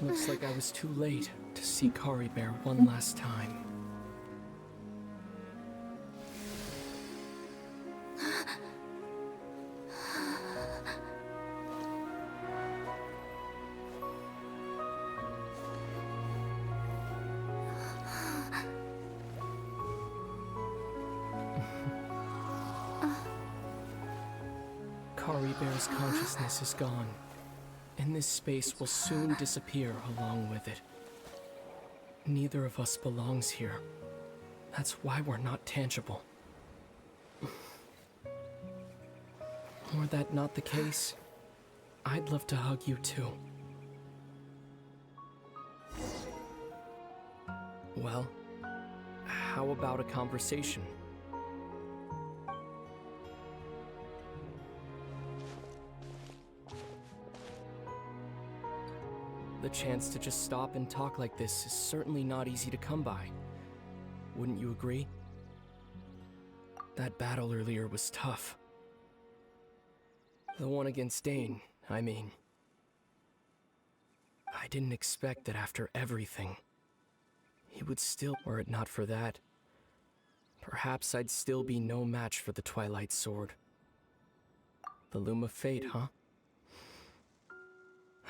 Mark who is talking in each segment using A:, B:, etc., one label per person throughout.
A: Looks like I was too late to see Kari Bear one last time. Kari Bear's consciousness is gone, and this space will soon disappear along with it. Neither of us belongs here. That's why we're not tangible. Were that not the case, I'd love to hug you too. Well, how about a conversation? The chance to just stop and talk like this is certainly not easy to come by. Wouldn't you agree? That battle earlier was tough. The one against Dane, I mean. I didn't expect that after everything, he would still, were it not for that, perhaps I'd still be no match for the Twilight Sword. The Loom of Fate, huh?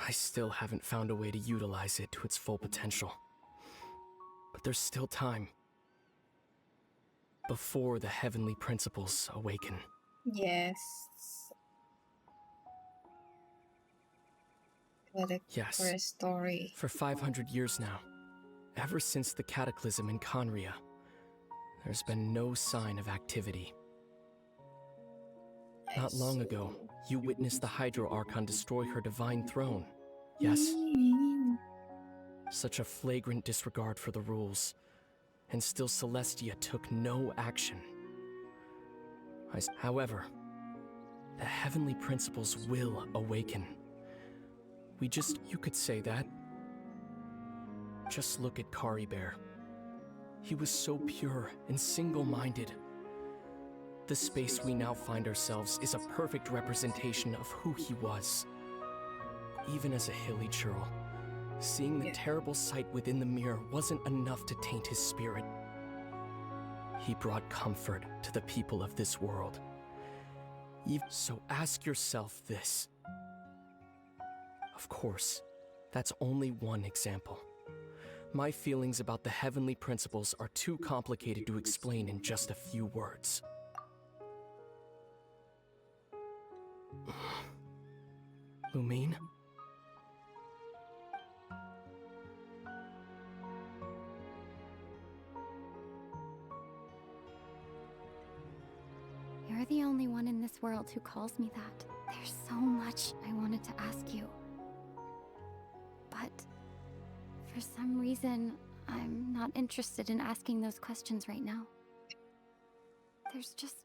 A: I still haven't found a way to utilize it to its full potential. But there's still time. Before the heavenly principles awaken.
B: Yes.
A: Yes.
B: For a story.
A: For 500 years now, ever since the cataclysm in Conria, there's been no sign of activity. Not long ago, you witnessed the Hydro Archon destroy her divine throne, yes? Such a flagrant disregard for the rules, and still Celestia took no action. However, the heavenly principles will awaken. You could say that. Just look at Kari Bear. He was so pure and single-minded. The space we now find ourselves is a perfect representation of who he was. Even as a hilly churl, seeing the terrible sight within the mirror wasn't enough to taint his spirit. He brought comfort to the people of this world. So ask yourself this. Of course, that's only one example. My feelings about the heavenly principles are too complicated to explain in just a few words. Lumine?
C: You're the only one in this world who calls me that. There's so much I wanted to ask you. But for some reason, I'm not interested in asking those questions right now. There's just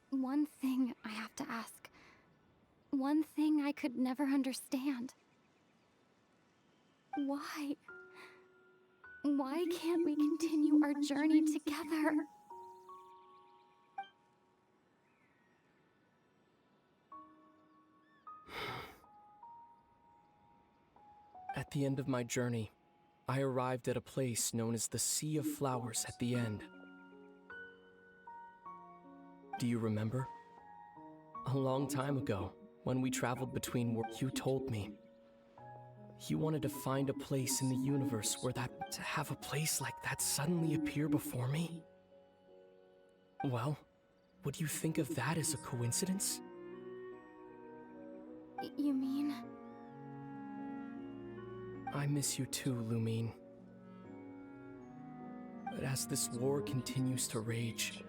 C: one thing I have to ask. One thing I could never understand. Why? Why can't we continue our journey together?
A: At the end of my journey, I arrived at a place known as the Sea of Flowers at the end. Do you remember? A long time ago, when we traveled between worlds, you told me you wanted to find a place in the universe where to have a place like that suddenly appear before me? Well, would you think of that as a coincidence?
C: You mean?
A: I miss you too, Lumine. But as this war continues to rage,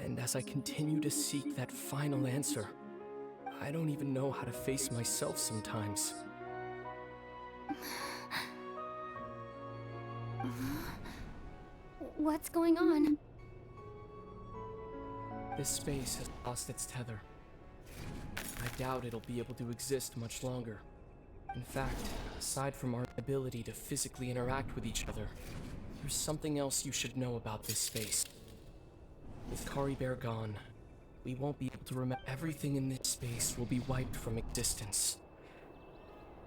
A: and as I continue to seek that final answer, I don't even know how to face myself sometimes.
C: What's going on?
A: This space has lost its tether. I doubt it'll be able to exist much longer. In fact, aside from our ability to physically interact with each other, there's something else you should know about this space. With Kari Bear gone, we won't be able to remember. Everything in this space will be wiped from existence.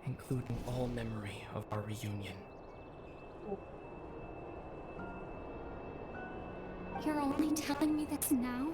A: including all memory of our reunion.
C: You're only telling me this now?